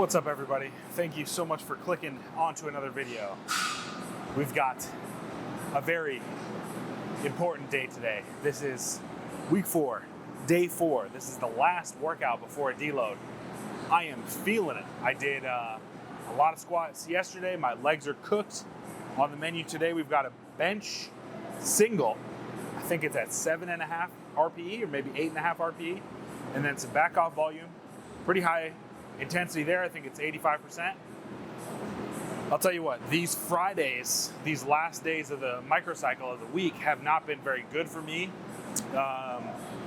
What's up, everybody? Thank you so much for clicking onto another video. We've got a very important day today. This is week 4, day 4. This is the last workout before a deload. I am feeling it. I did a lot of squats yesterday. My legs are cooked. On the menu today, we've got a bench single. I think it's at 7.5 RPE or maybe 8.5 RPE. And then some back off volume. Pretty high intensity there. I think it's 85%. I'll tell you what, these Fridays, these last days of the microcycle of the week have not been very good for me. I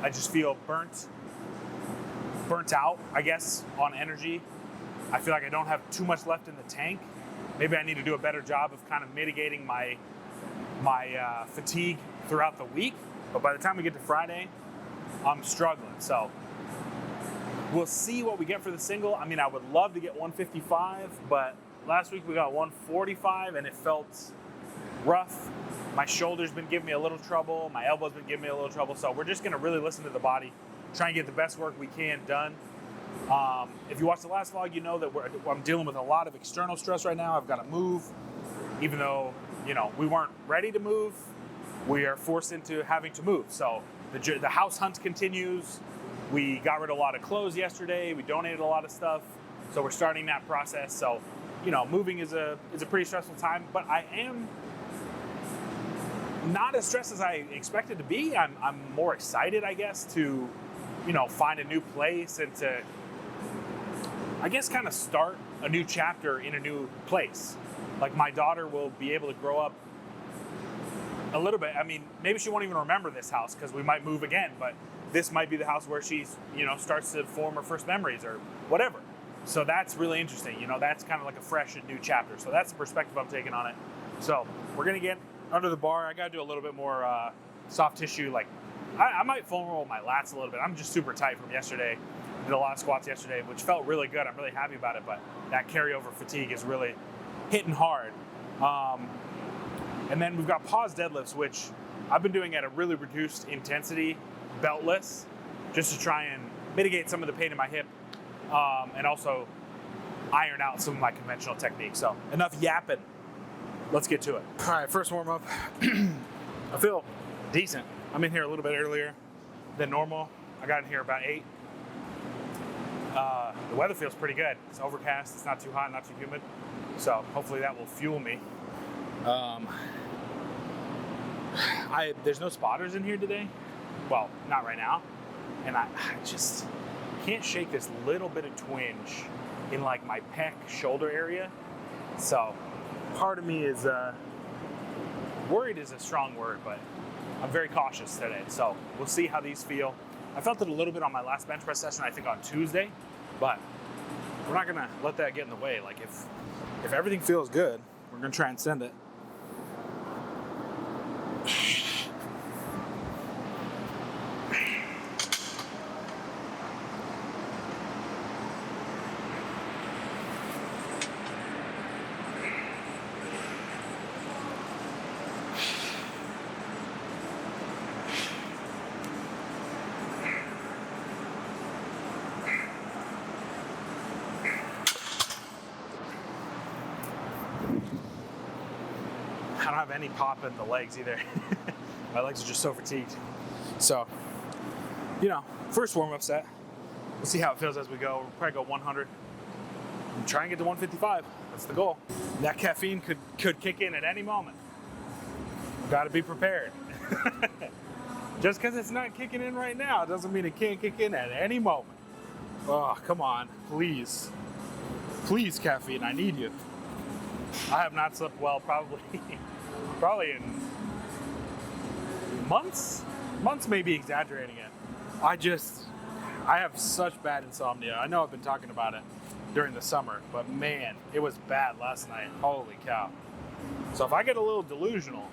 just feel burnt out, I guess, on energy. I feel like I don't have too much left in the tank. Maybe I need to do a better job of kind of mitigating my fatigue throughout the week. But by the time we get to Friday, I'm struggling. So we'll see what we get for the single. I mean, I would love to get 155, but last week we got 145 and it felt rough. My shoulder's been giving me a little trouble. My elbow's been giving me a little trouble. So we're just gonna really listen to the body, try and get the best work we can done. If you watched the last vlog, you know that I'm dealing with a lot of external stress right now. I've got to move, even though, you know, we weren't ready to move. We are forced into having to move. So the house hunt continues. We got rid of a lot of clothes yesterday. We donated a lot of stuff. So we're starting that process. So, you know, moving is a pretty stressful time, but I am not as stressed as I expected to be. I'm more excited, I guess, to, you know, find a new place and to, I guess, kind of start a new chapter in a new place. Like, my daughter will be able to grow up a little bit. I mean, maybe she won't even remember this house because we might move again, but this might be the house where she's, you know, starts to form her first memories or whatever. So that's really interesting. You know, that's kind of like a fresh and new chapter. So that's the perspective I'm taking on it. So we're going to get under the bar. I got to do a little bit more soft tissue. Like, I might foam roll my lats a little bit. I'm just super tight from yesterday. Did a lot of squats yesterday, which felt really good. I'm really happy about it, but that carryover fatigue is really hitting hard. And then we've got pause deadlifts, which I've been doing at a really reduced intensity, beltless, just to try and mitigate some of the pain in my hip, and also iron out some of my conventional techniques. So enough yapping. Let's get to it. All right, first warm up. I feel decent. I'm in here a little bit earlier than normal. I got in here about 8. The weather feels pretty good. It's overcast. It's not too hot, not too humid. So hopefully that will fuel me. There's no spotters in here today. Well, not right now. And I just can't shake this little bit of twinge in like my pec shoulder area. So part of me is worried is a strong word, but I'm very cautious today. So we'll see how these feel. I felt it a little bit on my last bench press session, I think on Tuesday, but we're not gonna let that get in the way. Like, if everything feels good, we're gonna try and send it. I don't have any pop in the legs either. My legs are just so fatigued. So, you know, first warm-up set. We'll see how it feels as we go. We'll probably go 100. And try and get to 155. That's the goal. That caffeine could kick in at any moment. Got to be prepared. Just because it's not kicking in right now doesn't mean it can't kick in at any moment. Oh, come on, please. Please, caffeine, I need you. I have not slept well probably in months. Months may be exaggerating it. I have such bad insomnia. I know I've been talking about it during the summer, but man, it was bad last night. Holy cow. So if I get a little delusional,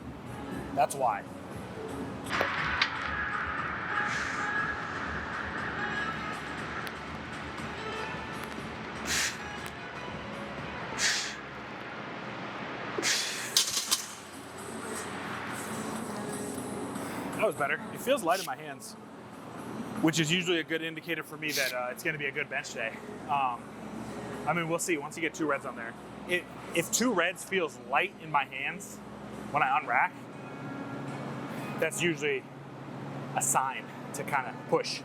that's why. That was better. It feels light in my hands, which is usually a good indicator for me that it's going to be a good bench day. I mean, we'll see once you get 2 reds on there. If 2 reds feels light in my hands when I unrack, that's usually a sign to kind of push.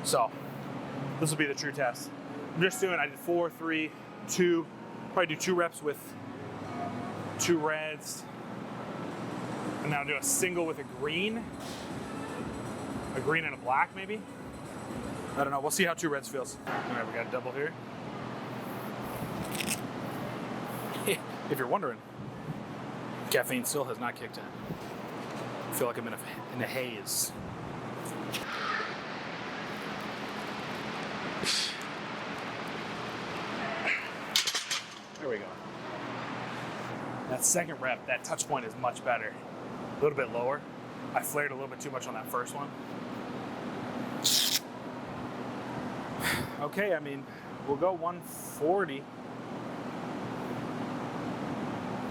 So this will be the true test. I'm just doing, I did 4, 3, 2, probably do 2 reps with 2 reds. And then I'll do a single with a green and a black maybe. I don't know, we'll see how 2 reds feels. All right, we got a double here. If you're wondering, caffeine still has not kicked in. I feel like I'm in a haze. There we go. That second rep, that touch point is much better. A little bit lower. I flared a little bit too much on that first one. Okay, I mean, we'll go 140.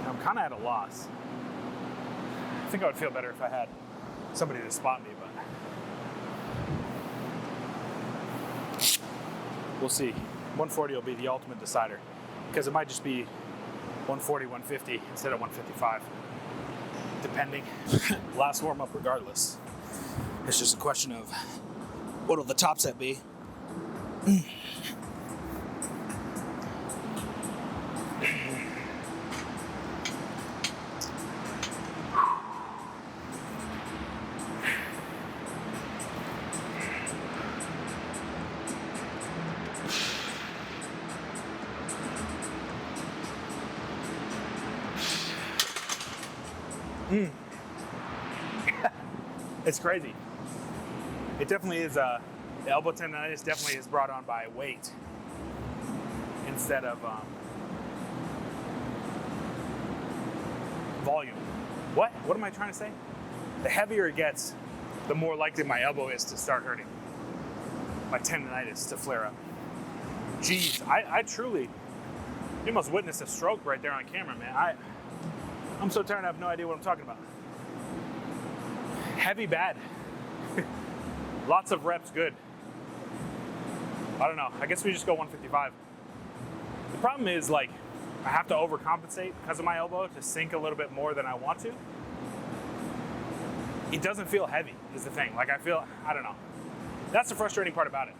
I'm kind of at a loss. I think I would feel better if I had somebody to spot me, but we'll see. 140 will be the ultimate decider because it might just be 140, 150 instead of 155, depending. Last warm up regardless. It's just a question of what will the top set be. It's crazy. It definitely is, the elbow tendonitis definitely is brought on by weight instead of volume. What am I trying to say? The heavier it gets, the more likely my elbow is to start hurting. My tendonitis to flare up. Jeez, I truly, you almost witnessed a stroke right there on camera, man. I'm so tired I have no idea what I'm talking about. Heavy bad. Lots of reps good. I don't know, I guess we just go 155. The problem is, like, I have to overcompensate because of my elbow to sink a little bit more than I want to. It doesn't feel heavy is the thing. Like, I don't know. That's the frustrating part about it.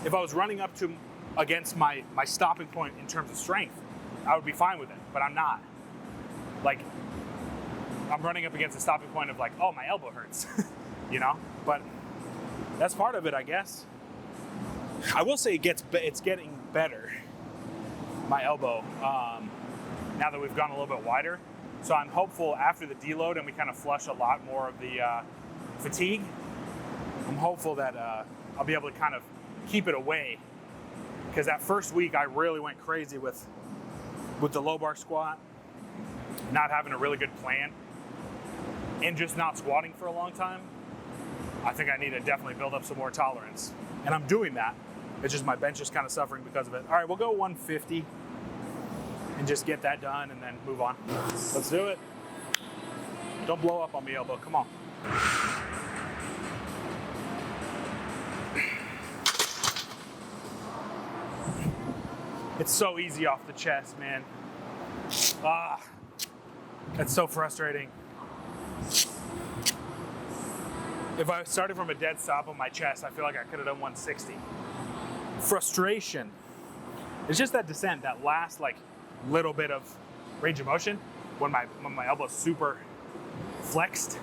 If I was running up to against my stopping point in terms of strength, I would be fine with it, but I'm not. Like, I'm running up against a stopping point of like, oh, my elbow hurts, you know? But that's part of it, I guess. I will say it's getting better, my elbow, now that we've gone a little bit wider. So I'm hopeful after the deload and we kind of flush a lot more of the fatigue, I'm hopeful that I'll be able to kind of keep it away. Because that first week I really went crazy with the low bar squat, not having a really good plan, and just not squatting for a long time. I think I need to definitely build up some more tolerance. And I'm doing that. It's just my bench is kind of suffering because of it. All right, we'll go 150 and just get that done and then move on. Let's do it. Don't blow up on me, elbow. Come on. It's so easy off the chest, man. That's so frustrating. If I started from a dead stop on my chest, I feel like I could have done 160. Frustration. It's just that descent, that last like little bit of range of motion when my elbow's super flexed,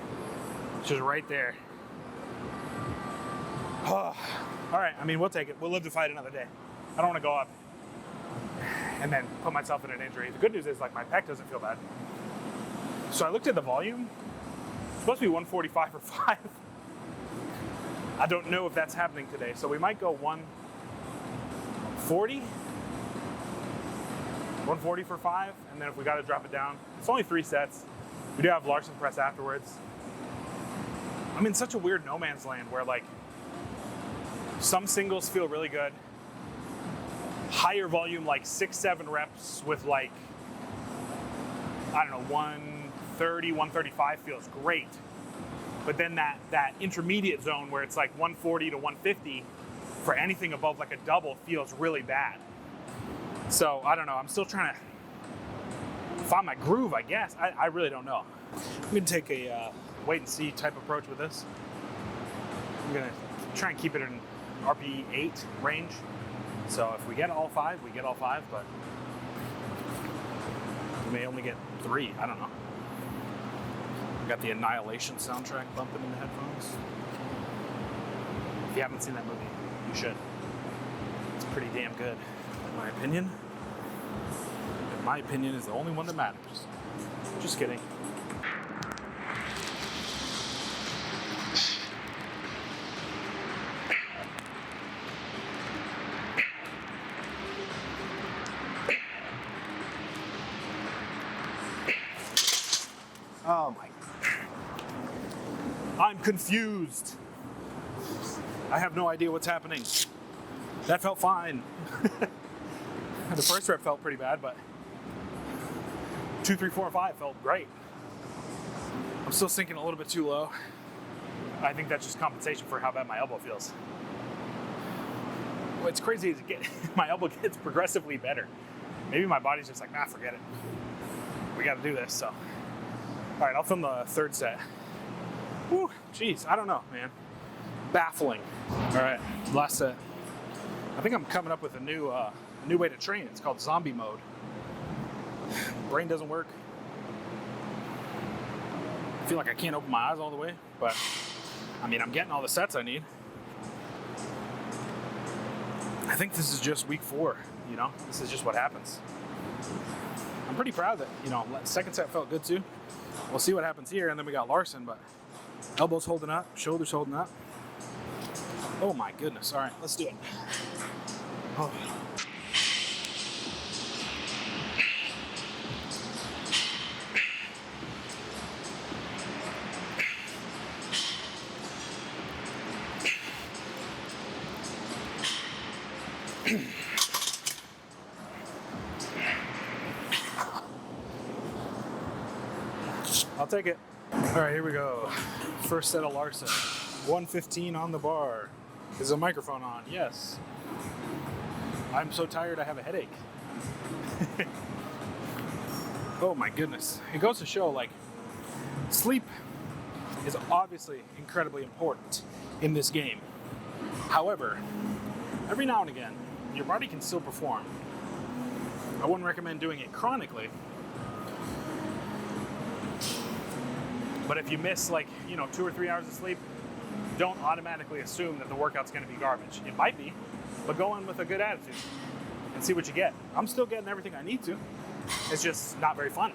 which is right there. All right, I mean, we'll take it. We'll live to fight another day. I don't want to go up and then put myself in an injury. The good news is, like, my pec doesn't feel bad. So I looked at the volume. It's supposed to be 145 for 5. I don't know if that's happening today. So we might go 140. 140 for 5. And then if we got to drop it down, it's only 3 sets. We do have Larsen Press afterwards. I'm in such a weird no man's land where, like, some singles feel really good. Higher volume, like 6-7 reps with, like, I don't know, 130, 135 feels great. But then that intermediate zone where it's like 140 to 150 for anything above like a double feels really bad. So I don't know, I'm still trying to find my groove, I guess. I really don't know. I'm gonna take a wait and see type approach with this. I'm gonna try and keep it in RPE 8 range. So if we get all 5, we get all 5, but we may only get 3, I don't know. We got the Annihilation soundtrack bumping in the headphones. If you haven't seen that movie, you should. It's pretty damn good, in my opinion. And my opinion is the only one that matters. Just kidding. Oh my. I'm confused. I have no idea what's happening. That felt fine. The first rep felt pretty bad, but 2, 3, 4, and 5 felt great. I'm still sinking a little bit too low. I think that's just compensation for how bad my elbow feels. What's crazy is my elbow gets progressively better. Maybe my body's just like, nah, forget it. We got to do this, so. All right, I'll film the third set. Whew, jeez, I don't know, man. Baffling. All right, last set. I think I'm coming up with a new way to train. It's called zombie mode. Brain doesn't work. I feel like I can't open my eyes all the way, but I mean, I'm getting all the sets I need. I think this is just week 4, you know? This is just what happens. I'm pretty proud that, you know, second set felt good too. We'll see what happens here, and then we got Larsen, but elbows holding up, shoulders holding up. Oh my goodness. All right, let's do it. Oh. I'll take it. All right, here we go. First set of Larsen. 115 on the bar. Is the microphone on? Yes. I'm so tired I have a headache. Oh my goodness. It goes to show, like, sleep is obviously incredibly important in this game. However, every now and again, your body can still perform. I wouldn't recommend doing it chronically. But if you miss, like, you know, 2 or 3 hours of sleep, don't automatically assume that the workout's going to be garbage. It might be, but go in with a good attitude and see what you get. I'm still getting everything I need to. It's just not very fun.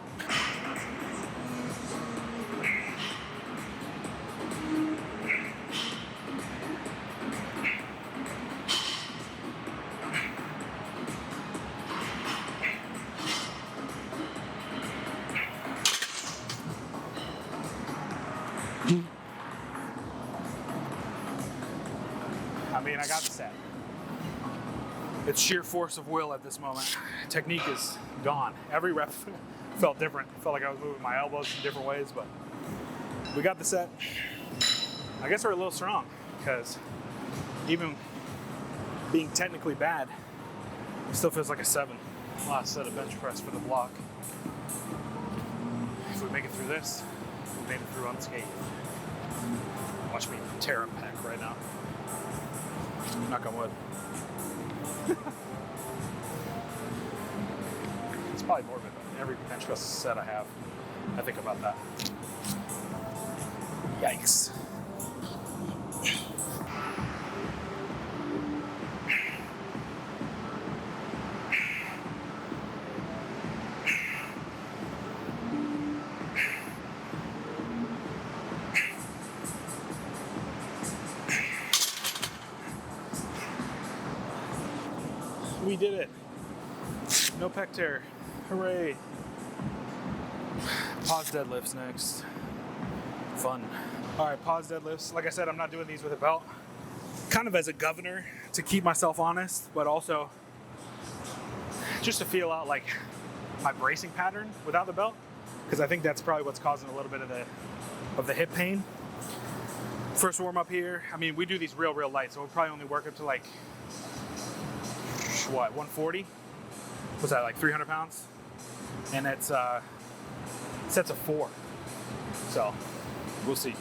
I mean, I got the set. It's sheer force of will at this moment. Technique is gone. Every rep felt different. Felt like I was moving my elbows in different ways, but we got the set. I guess we're a little strong because even being technically bad, it still feels like a 7. Last set of bench press for the block. If we make it through this, we made it through unscathed. Watch me tear a pec right now. Knock on wood. It's probably morbid, but every bench press set I have, I think about that. Yikes. We did it. No pec tear. Hooray. Pause deadlifts next. Fun. All right, pause deadlifts. Like I said, I'm not doing these with a belt. Kind of as a governor to keep myself honest, but also just to feel out like my bracing pattern without the belt, because I think that's probably what's causing a little bit of the hip pain. First warm up here. I mean, we do these real light, so we'll probably only work up to like, what, 140? what's that, like 300 pounds? And it's sets of 4. So we'll see.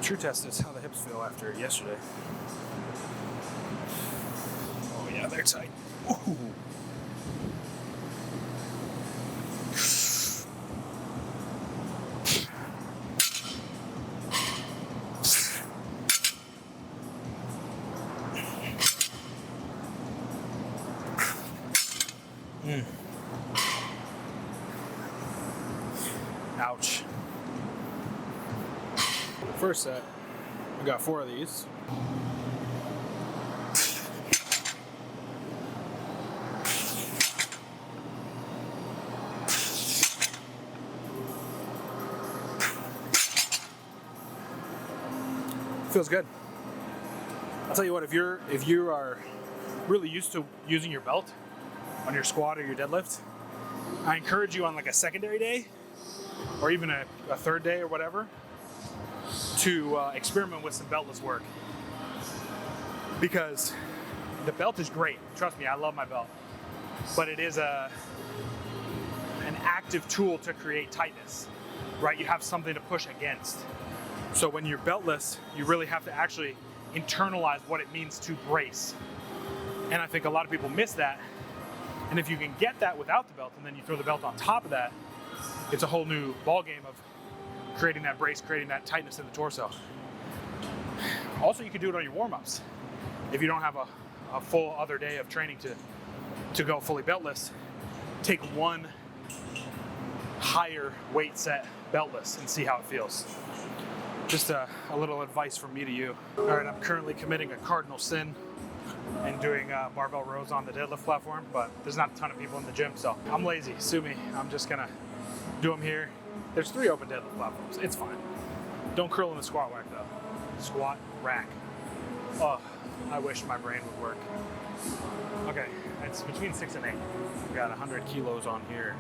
True test is how the hips feel after yesterday. Oh yeah, they're tight. Ooh. Ouch. First set, we got 4 of these. Feels good. I'll tell you what, if you are really used to using your belt on your squat or your deadlift, I encourage you on like a secondary day or even a third day or whatever to experiment with some beltless work, because the belt is great. Trust me, I love my belt, but it is an active tool to create tightness, right? You have something to push against. So when you're beltless, you really have to actually internalize what it means to brace. And I think a lot of people miss that. And if you can get that without the belt, and then you throw the belt on top of that, it's a whole new ball game of creating that brace, creating that tightness in the torso. Also, you can do it on your warm-ups. If you don't have a full other day of training to go fully beltless, take one higher weight set beltless and see how it feels. Just a little advice from me to you. All right, I'm currently committing a cardinal sin and doing barbell rows on the deadlift platform, but there's not a ton of people in the gym, so I'm lazy, sue me. I'm just gonna do them here. There's 3 open deadlift platforms, it's fine. Don't curl in the squat rack though. Squat rack. Oh, I wish my brain would work. Okay, it's between 6 and 8. We've got 100 kilos on here.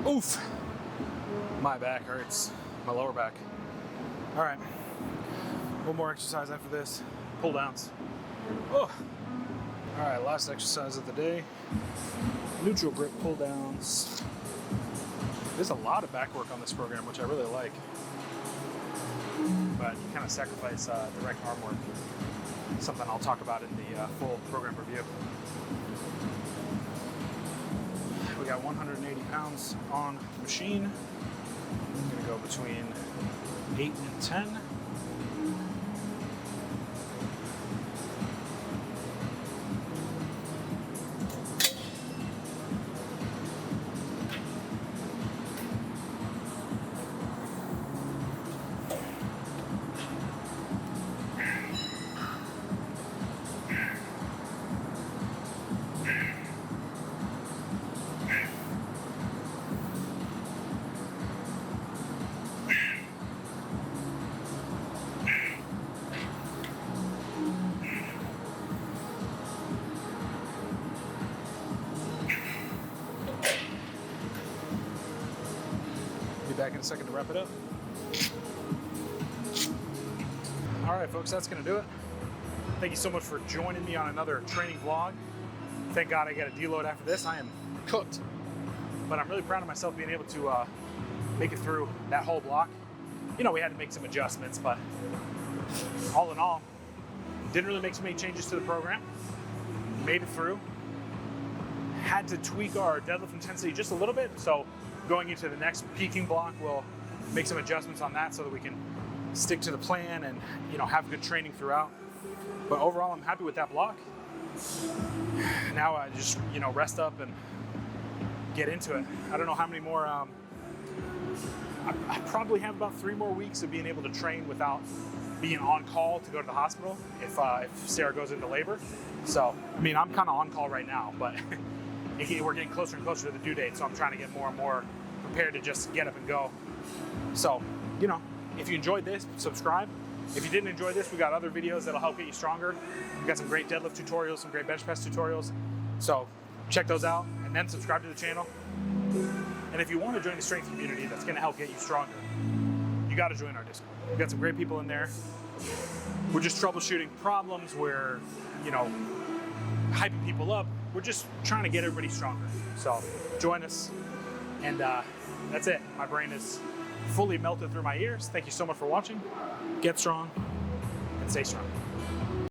Oof, my back hurts, my lower back. All right, one more exercise after this, pull downs. Oh. All right, last exercise of the day, neutral grip pull downs. There's a lot of back work on this program, which I really like, but you kind of sacrifice direct arm work, something I'll talk about in the full program review. We got 180 pounds on the machine. I'm gonna go between 8 and 10. Back in a second to wrap it up. All right, folks, that's gonna do it. Thank you so much for joining me on another training vlog. Thank God I get a deload after this. I am cooked, but I'm really proud of myself being able to make it through that whole block. You know, we had to make some adjustments, but all in all, didn't really make so many changes to the program. Made it through. Had to tweak our deadlift intensity just a little bit, so going into the next peaking block, we'll make some adjustments on that so that we can stick to the plan and, you know, have good training throughout. But overall, I'm happy with that block. Now I just, you know, rest up and get into it. I don't know how many more, I probably have about 3 more weeks of being able to train without being on call to go to the hospital if Sarah goes into labor. So, I mean, I'm kind of on call right now, but we're getting closer and closer to the due date, so I'm trying to get more and more prepared to just get up and go. So, you know, if you enjoyed this, subscribe. If you didn't enjoy this, we got other videos that'll help get you stronger. We've got some great deadlift tutorials, some great bench press tutorials. So check those out and then subscribe to the channel. And if you want to join the strength community that's going to help get you stronger, you got to join our Discord. We've got some great people in there. We're just troubleshooting problems. We're, you know, hyping people up. We're just trying to get everybody stronger. So join us. And that's it. My brain is fully melted through my ears. Thank you so much for watching. Get strong and stay strong.